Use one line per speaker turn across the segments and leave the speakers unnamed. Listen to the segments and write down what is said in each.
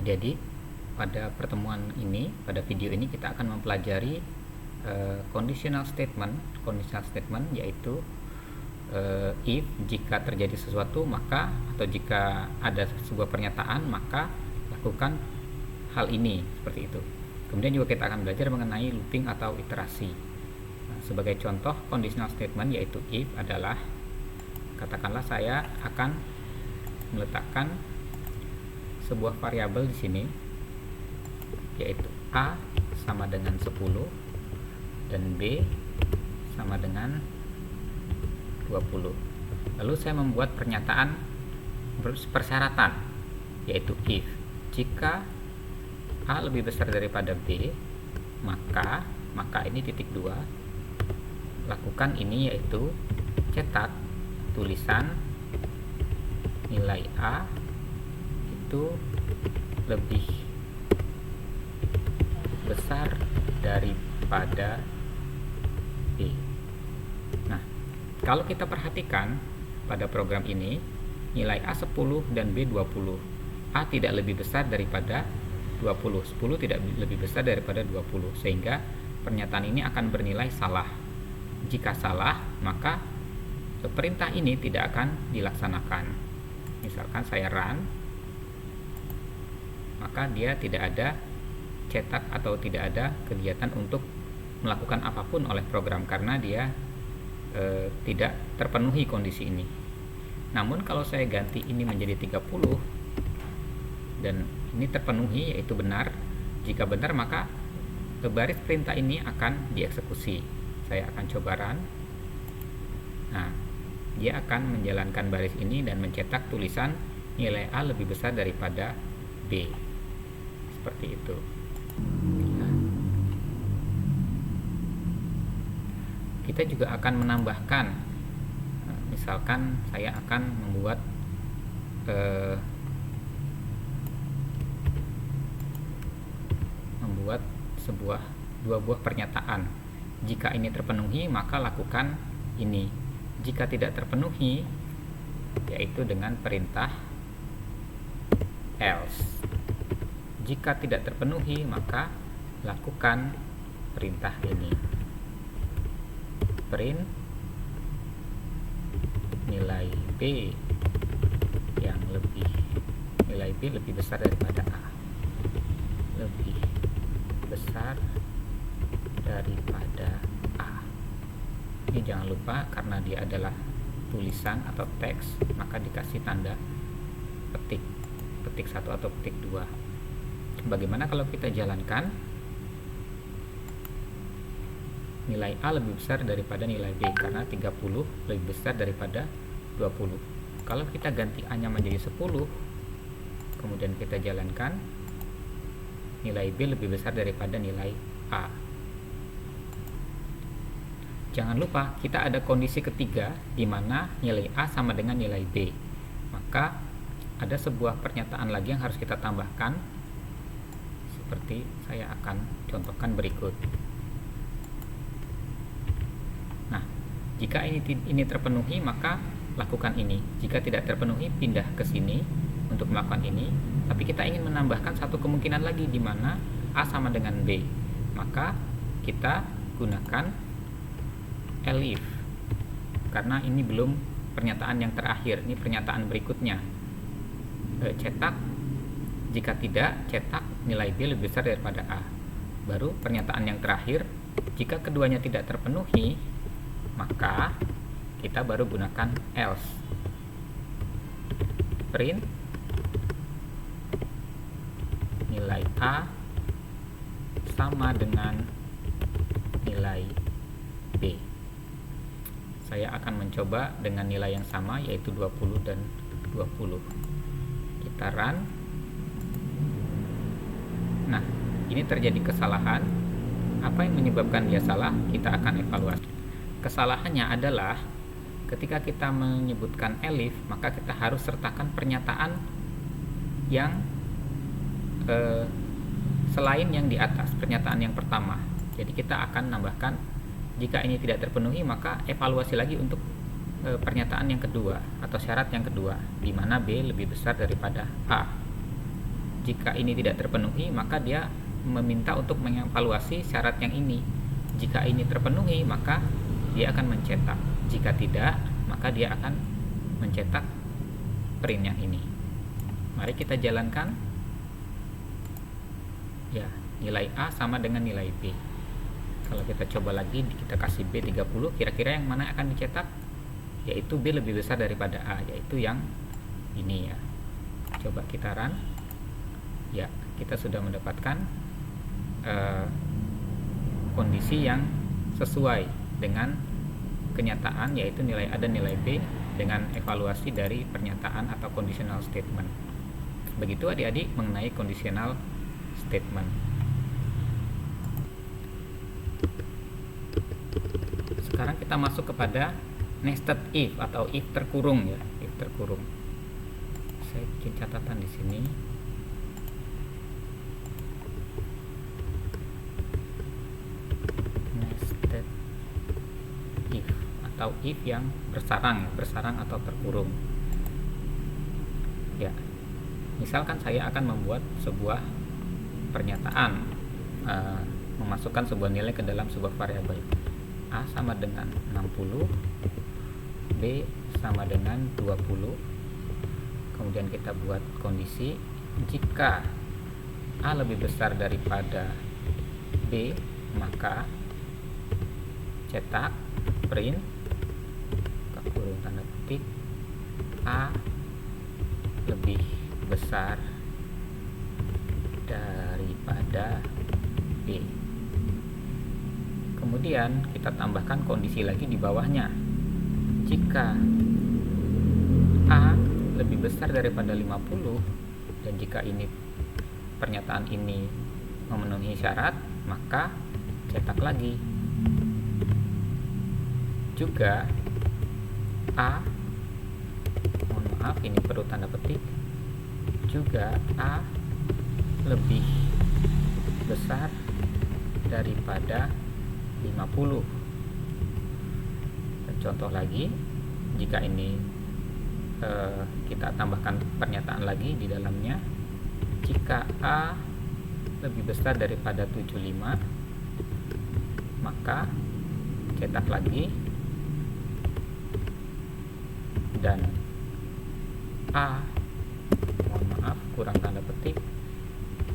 Jadi pada pertemuan ini, pada video ini kita akan mempelajari conditional statement. Conditional statement yaitu if, jika terjadi sesuatu maka, atau jika ada sebuah pernyataan maka lakukan hal ini, seperti itu. Kemudian juga kita akan belajar mengenai looping atau iterasi. Sebagai contoh conditional statement yaitu if adalah, katakanlah saya akan meletakkan sebuah variabel di sini yaitu A sama dengan 10 dan B sama dengan 20. Lalu saya membuat pernyataan persyaratan yaitu if, jika A lebih besar daripada B, maka ini titik 2, lakukan ini, yaitu cetak tulisan nilai A itu lebih besar daripada B. Nah, kalau kita perhatikan pada program ini, nilai A 10 dan B 20. A tidak lebih besar daripada 20, 10 tidak lebih besar daripada 20, sehingga pernyataan ini akan bernilai salah. Jika salah, maka perintah ini tidak akan dilaksanakan. Misalkan saya run, maka dia tidak ada cetak atau tidak ada kegiatan untuk melakukan apapun oleh program karena dia tidak terpenuhi kondisi ini. Namun kalau saya ganti ini menjadi 30 dan ini terpenuhi, yaitu benar, jika benar maka baris perintah ini akan dieksekusi. Saya akan coba run. Nah, dia akan menjalankan baris ini dan mencetak tulisan nilai A lebih besar daripada B, seperti itu. Kita juga akan menambahkan, misalkan saya akan membuat dua buah pernyataan. Jika ini terpenuhi maka lakukan ini, jika tidak terpenuhi yaitu dengan perintah else. Jika tidak terpenuhi maka lakukan perintah ini, print nilai B lebih besar daripada A, lebih besar daripada A. Ini jangan lupa karena dia adalah tulisan atau teks, maka dikasih tanda petik 1 atau petik 2. Bagaimana kalau kita jalankan? Nilai A lebih besar daripada nilai B karena 30 lebih besar daripada 20. Kalau kita ganti A-nya menjadi 10, kemudian kita jalankan, nilai B lebih besar daripada nilai A. Jangan lupa kita ada kondisi ketiga di mana nilai A sama dengan nilai B. Maka ada sebuah pernyataan lagi yang harus kita tambahkan, seperti saya akan contohkan berikut. Nah, jika ini terpenuhi maka lakukan ini. Jika tidak terpenuhi, pindah ke sini untuk melakukan ini. Tapi kita ingin menambahkan satu kemungkinan lagi di mana A sama dengan B. Maka kita gunakan elif. Karena ini belum pernyataan yang terakhir, ini pernyataan berikutnya. Cetak, jika tidak, cetak nilai B lebih besar daripada A. Baru pernyataan yang terakhir, jika keduanya tidak terpenuhi, maka kita baru gunakan else. Print nilai A sama dengan nilai B. Saya akan mencoba dengan nilai yang sama, yaitu 20 dan 20. Kita run. Nah, ini terjadi kesalahan. Apa yang menyebabkan dia salah? Kita akan evaluasi. Kesalahannya adalah ketika kita menyebutkan elif, maka kita harus sertakan pernyataan yang selain yang di atas, pernyataan yang pertama. Jadi kita akan nambahkan, jika ini tidak terpenuhi maka evaluasi lagi untuk pernyataan yang kedua atau syarat yang kedua, di mana B lebih besar daripada A. Jika ini tidak terpenuhi, maka dia meminta untuk mengevaluasi syarat yang ini. Jika ini terpenuhi, maka dia akan mencetak. Jika tidak, maka dia akan mencetak print yang ini. Mari kita jalankan. Ya, nilai A sama dengan nilai B. Kalau kita coba lagi, kita kasih B 30, kira-kira yang mana akan dicetak? Yaitu B lebih besar daripada A, yaitu yang ini ya. Coba kita run. Ya, kita sudah mendapatkan kondisi yang sesuai dengan kenyataan, yaitu nilai A dan nilai B dengan evaluasi dari pernyataan atau conditional statement. Begitu adik-adik mengenai conditional statement. Sekarang kita masuk kepada nested if atau if terkurung ya, if terkurung. Saya bikin catatan di sini. Nested if atau if yang bersarang, bersarang atau terkurung. Ya, misalkan saya akan membuat sebuah pernyataan, memasukkan sebuah nilai ke dalam sebuah variabel. A sama dengan 60, B sama dengan 20. Kemudian kita buat kondisi, jika A lebih besar daripada B, maka cetak print kurung tanda petik A lebih besar daripada B. Kemudian kita tambahkan kondisi lagi di bawahnya. Jika A lebih besar daripada 50 dan jika ini pernyataan ini memenuhi syarat, maka cetak lagi. Juga A, mohon maaf ini perlu tanda petik, juga A lebih besar daripada 50. Contoh lagi, jika ini kita tambahkan pernyataan lagi di dalamnya, jika A lebih besar daripada 75, maka cetak lagi, dan A, mohon maaf kurang tanda petik,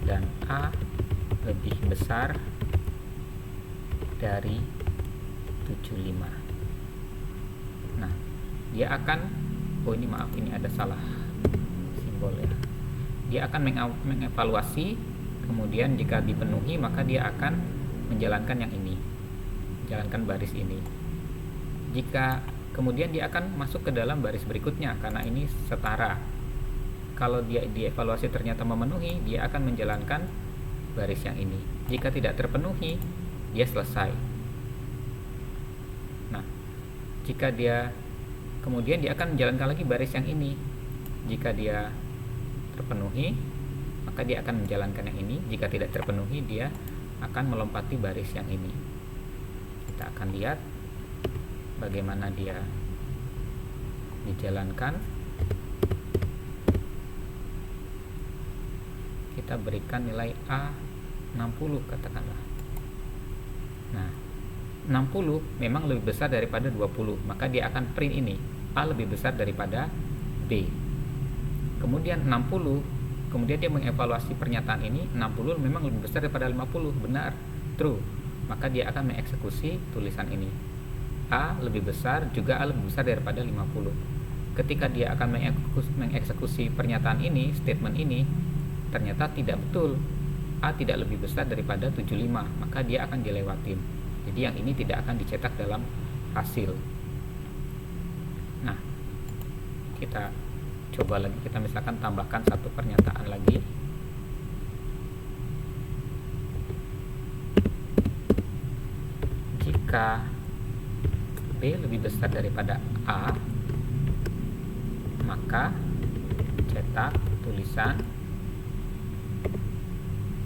dan A lebih besar dari 75. Nah, dia akan, oh ini maaf, ini ada salah simbol ya. Dia akan mengevaluasi, kemudian jika dipenuhi maka dia akan menjalankan yang ini, menjalankan baris ini. Jika kemudian dia akan masuk ke dalam baris berikutnya karena ini setara. Kalau dia dievaluasi ternyata memenuhi, dia akan menjalankan baris yang ini. Jika tidak terpenuhi, dia selesai. Nah, jika dia kemudian dia akan menjalankan lagi baris yang ini. Jika dia terpenuhi, maka dia akan menjalankan yang ini. Jika tidak terpenuhi, dia akan melompati baris yang ini. Kita akan lihat bagaimana dia dijalankan. Kita berikan nilai A 60 katakanlah. Nah, 60 memang lebih besar daripada 20, maka dia akan print ini, A lebih besar daripada B. Kemudian 60, kemudian dia mengevaluasi pernyataan ini, 60 memang lebih besar daripada 50, benar, true. Maka dia akan mengeksekusi tulisan ini. A lebih besar, juga A lebih besar daripada 50. Ketika dia akan mengeksekusi pernyataan ini, statement ini, ternyata tidak betul. A tidak lebih besar daripada 75, maka dia akan dilewatin. Jadi yang ini tidak akan dicetak dalam hasil. Nah, kita coba lagi, kita misalkan tambahkan satu pernyataan lagi. Jika B lebih besar daripada A, maka cetak tulisan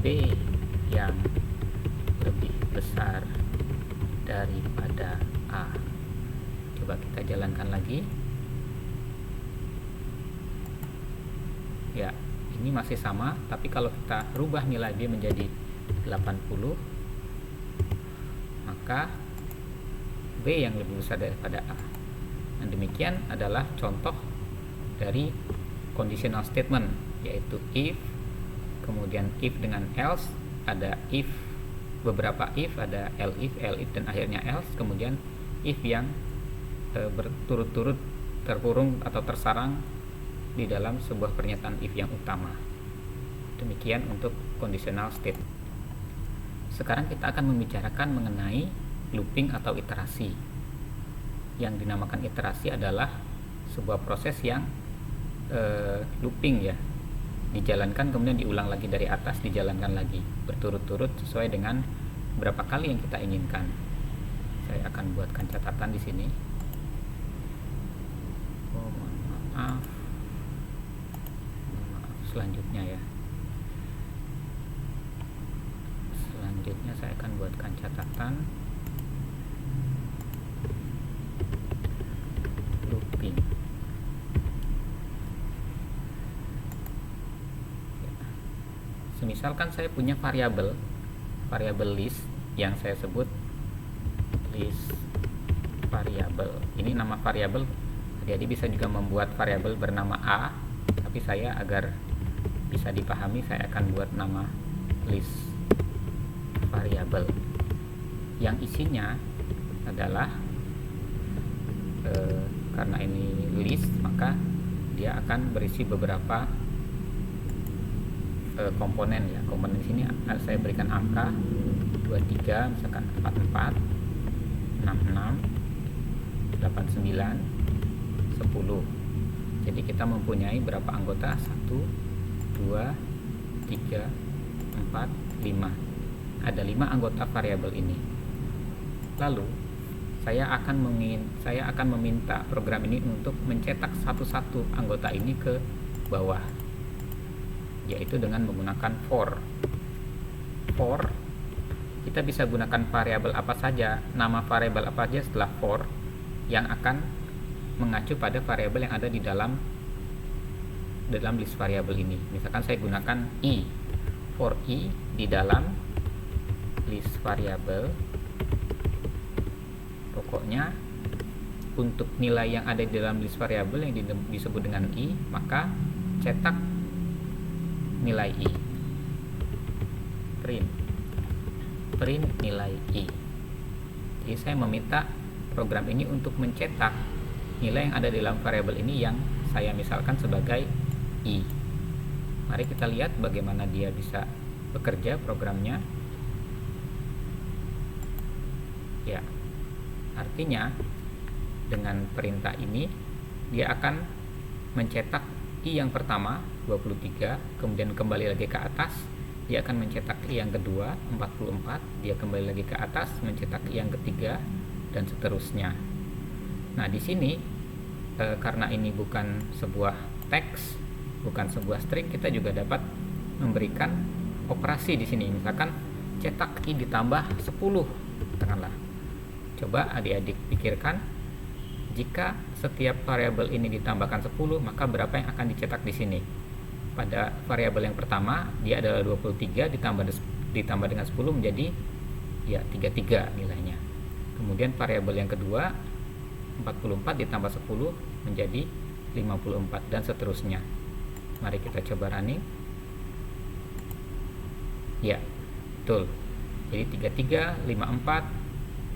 B yang lebih besar daripada A. Coba kita jalankan lagi. Ya, ini masih sama, tapi kalau kita rubah nilai B menjadi 80, maka B yang lebih besar daripada A. Dan demikian adalah contoh dari conditional statement, yaitu if, kemudian if dengan else, ada if, beberapa if, ada elif, dan akhirnya else, kemudian if yang berturut-turut terkurung atau tersarang di dalam sebuah pernyataan if yang utama. Demikian untuk conditional statement. Sekarang kita akan membicarakan mengenai looping atau iterasi. Yang dinamakan iterasi adalah sebuah proses yang looping ya, dijalankan kemudian diulang lagi dari atas, dijalankan lagi berturut-turut sesuai dengan berapa kali yang kita inginkan. Saya akan buatkan catatan di sini. Mohon maaf. Selanjutnya ya. Selanjutnya saya akan buatkan catatan looping. Misalkan saya punya variabel list yang saya sebut list variabel. Ini nama variabel, jadi bisa juga membuat variabel bernama A, tapi saya agar bisa dipahami saya akan buat nama list variabel yang isinya adalah karena ini list, maka dia akan berisi beberapa komponen ya. Komponen di sini saya berikan angka 23, misalkan 44, 66, 89, 10. Jadi kita mempunyai berapa anggota? 1, 2, 3, 4, 5. Ada 5 anggota variabel ini. Lalu saya akan meminta program ini untuk mencetak satu-satu anggota ini ke bawah, yaitu dengan menggunakan for. Kita bisa gunakan variabel apa saja, nama variabel apa saja setelah for yang akan mengacu pada variabel yang ada di dalam list variabel ini. Misalkan saya gunakan i, for i di dalam list variabel, pokoknya untuk nilai yang ada di dalam list variabel yang disebut dengan i, maka cetak nilai i, print nilai i. Jadi saya meminta program ini untuk mencetak nilai yang ada di dalam variabel ini yang saya misalkan sebagai i. Mari kita lihat bagaimana dia bisa bekerja programnya. Ya, artinya dengan perintah ini dia akan mencetak i yang pertama 23, kemudian kembali lagi ke atas, dia akan mencetak i yang kedua 44, dia kembali lagi ke atas mencetak i yang ketiga, dan seterusnya. Nah, di sini karena ini bukan sebuah teks, bukan sebuah string, kita juga dapat memberikan operasi di sini. Misalkan cetak i ditambah 10, katakanlah. Coba adik-adik pikirkan, jika setiap variabel ini ditambahkan 10, maka berapa yang akan dicetak di sini? Pada variabel yang pertama dia adalah 23 ditambah dengan 10 menjadi ya 33 nilainya. Kemudian variabel yang kedua 44 ditambah 10 menjadi 54, dan seterusnya. Mari kita coba running. Ya, betul. Jadi 33, 54,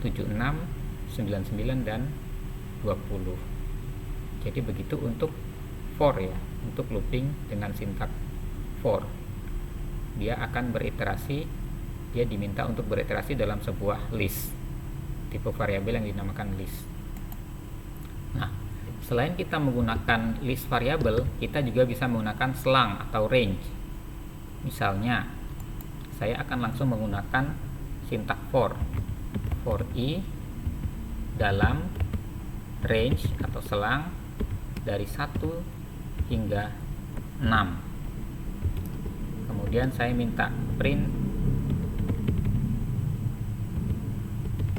76, 99, dan 20. Jadi begitu untuk for ya, untuk looping dengan sintak for. Dia akan beriterasi, dia diminta untuk beriterasi dalam sebuah list, tipe variabel yang dinamakan list. Nah, selain kita menggunakan list variabel, kita juga bisa menggunakan selang atau range. Misalnya, saya akan langsung menggunakan sintak for i dalam range atau selang dari 1 hingga 6. Kemudian saya minta print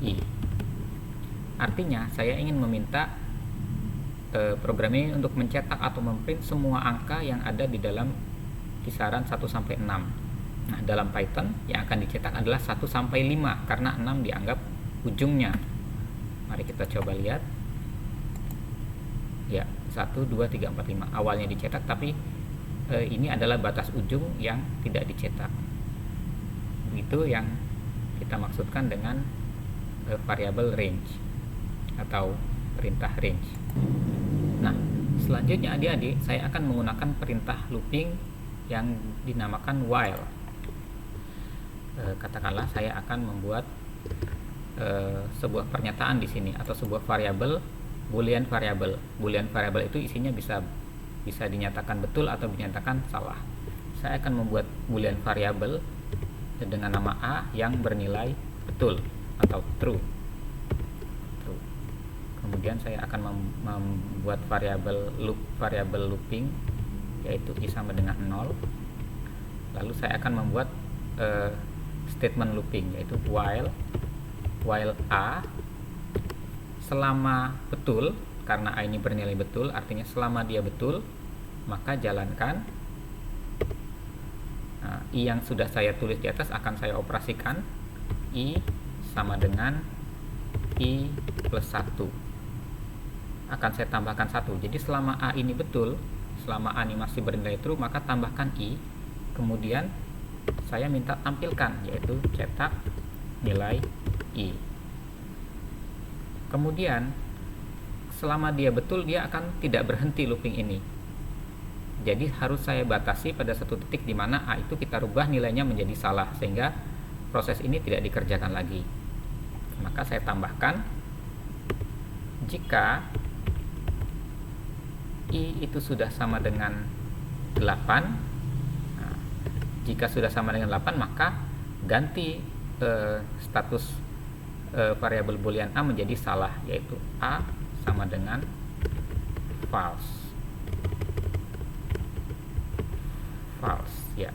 i. Artinya saya ingin meminta program ini untuk mencetak atau memprint semua angka yang ada di dalam kisaran 1 sampai 6. Nah, dalam Python yang akan dicetak adalah 1 sampai 5 karena 6 dianggap ujungnya. Mari kita coba lihat. Ya, 1 2 3 4 5 awalnya dicetak, tapi ini adalah batas ujung yang tidak dicetak. Itu yang kita maksudkan dengan variabel range atau perintah range. Nah, selanjutnya adik-adik, saya akan menggunakan perintah looping yang dinamakan while. Katakanlah saya akan membuat sebuah pernyataan di sini atau sebuah variabel, boolean variabel. Boolean variabel itu isinya bisa dinyatakan betul atau dinyatakan salah. Saya akan membuat boolean variabel dengan nama A yang bernilai betul atau true. Kemudian saya akan membuat variabel looping, yaitu i sama dengan 0. Lalu saya akan membuat statement looping, yaitu while A selama betul, karena A ini bernilai betul, artinya selama dia betul maka jalankan. Nah, i yang sudah saya tulis di atas akan saya operasikan. I sama dengan i plus 1 akan saya tambahkan 1. Jadi selama A ini betul, selama A ini masih bernilai true, maka tambahkan i. Kemudian saya minta tampilkan, yaitu cetak nilai i. Kemudian selama dia betul, dia akan tidak berhenti looping ini. Jadi harus saya batasi pada satu titik di mana A itu kita rubah nilainya menjadi salah, sehingga proses ini tidak dikerjakan lagi. Maka saya tambahkan, jika i itu sudah sama dengan 8, nah, jika sudah sama dengan 8 maka ganti status variabel boolean A menjadi salah, yaitu A sama dengan false. Ya.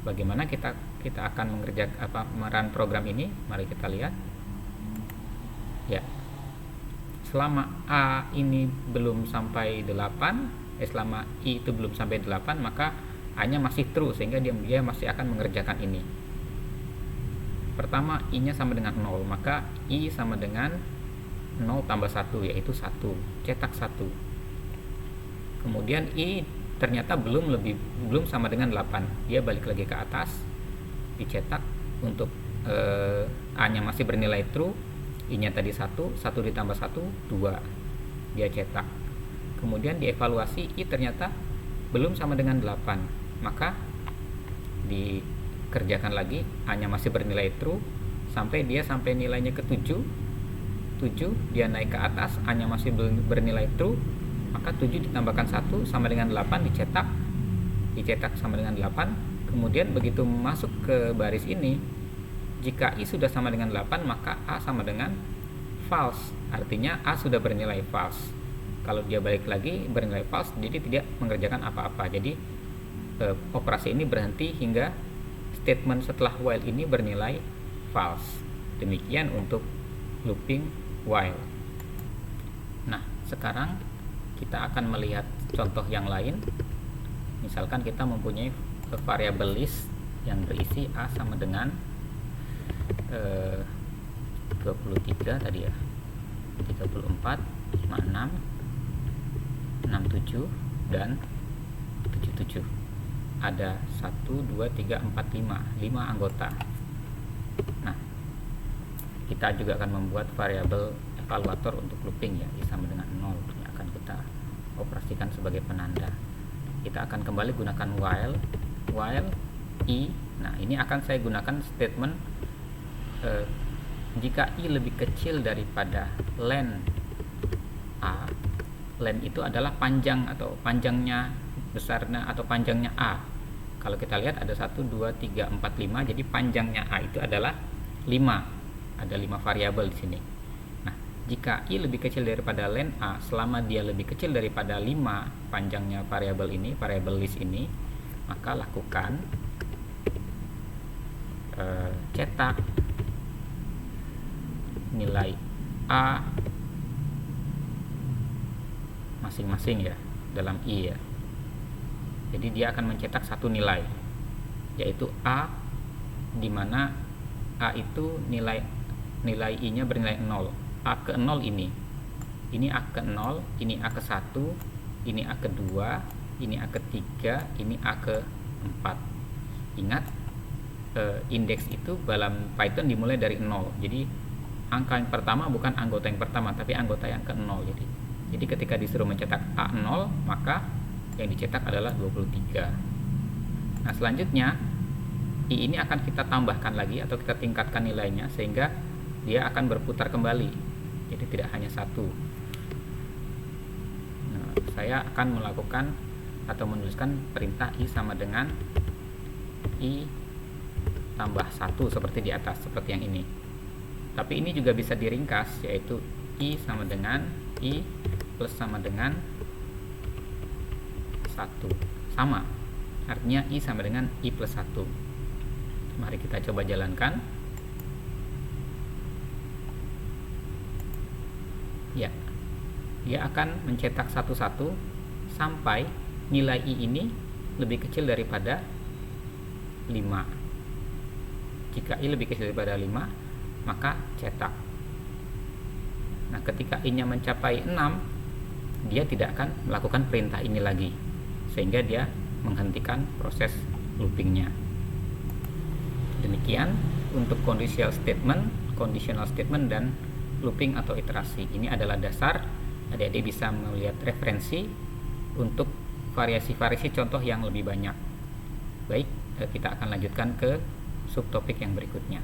Bagaimana kita akan mengerjakan merun program ini? Mari kita lihat. Ya. Selama A ini belum sampai 8, selama I itu belum sampai 8, maka A-nya masih true, sehingga dia masih akan mengerjakan ini. Pertama, I-nya sama dengan 0, maka I sama dengan 0 tambah 1, yaitu 1, cetak 1. Kemudian I ternyata belum sama dengan 8, dia balik lagi ke atas, dicetak untuk A-nya masih bernilai true, I-nya tadi 1 ditambah 1, 2, dia cetak. Kemudian dievaluasi, I ternyata belum sama dengan 8, maka dikerjakan lagi, A-nya masih bernilai true sampai nilainya ke 7, dia naik ke atas, A-nya masih bernilai true, maka 7 ditambahkan 1 sama dengan 8, dicetak sama dengan 8. Kemudian begitu masuk ke baris ini, jika I sudah sama dengan 8, maka A sama dengan false, artinya A sudah bernilai false. Kalau dia balik lagi bernilai false, jadi tidak mengerjakan apa-apa. Jadi operasi ini berhenti hingga statement setelah while ini bernilai false. Demikian untuk looping while. Nah, sekarang kita akan melihat contoh yang lain. Misalkan kita mempunyai variabel list yang berisi A sama dengan 23 tadi ya, 34, 56, 67 dan 77. Ada 1 2 3 4 5 anggota. Nah, kita juga akan membuat variabel evaluator untuk looping, ya, I sama dengan 0 yang akan kita operasikan sebagai penanda. Kita akan kembali gunakan while I. Nah, ini akan saya gunakan statement jika I lebih kecil daripada len A. Len itu adalah panjang atau panjangnya, besarnya atau panjangnya A. Kalau kita lihat ada 1 2 3 4 5, jadi panjangnya A itu adalah 5. Ada 5 variabel di sini. Nah, jika I lebih kecil daripada len A, selama dia lebih kecil daripada 5 panjangnya variabel ini, variabel list ini, maka lakukan cetak nilai A masing-masing ya dalam I ya. Jadi dia akan mencetak satu nilai, yaitu A, di mana A itu nilai I-nya bernilai 0. A ke 0 ini A ke 0, ini A ke 1, ini A ke 2, ini A ke 3, ini A ke 4. Ingat, indeks itu dalam Python dimulai dari 0. Jadi angka yang pertama bukan anggota yang pertama, tapi anggota yang ke 0. Jadi ketika disuruh mencetak A0, maka yang dicetak adalah 23. Nah, selanjutnya I ini akan kita tambahkan lagi atau kita tingkatkan nilainya sehingga dia akan berputar kembali. Jadi tidak hanya satu. Nah, saya akan melakukan atau menuliskan perintah I sama dengan I tambah 1 seperti di atas, seperti yang ini. Tapi ini juga bisa diringkas, yaitu I sama dengan I plus sama dengan 1. Sama, artinya I sama dengan I plus 1. Mari kita coba jalankan. Ya, dia akan mencetak satu-satu sampai nilai I ini lebih kecil daripada 5. Jika I lebih kecil daripada 5, maka cetak. Nah, ketika I-nya mencapai 6, dia tidak akan melakukan perintah ini lagi, sehingga dia menghentikan proses loopingnya. Demikian untuk conditional statement, dan looping atau iterasi. Ini adalah dasar, adik-adik bisa melihat referensi untuk variasi-variasi contoh yang lebih banyak. Baik, kita akan lanjutkan ke subtopik yang berikutnya.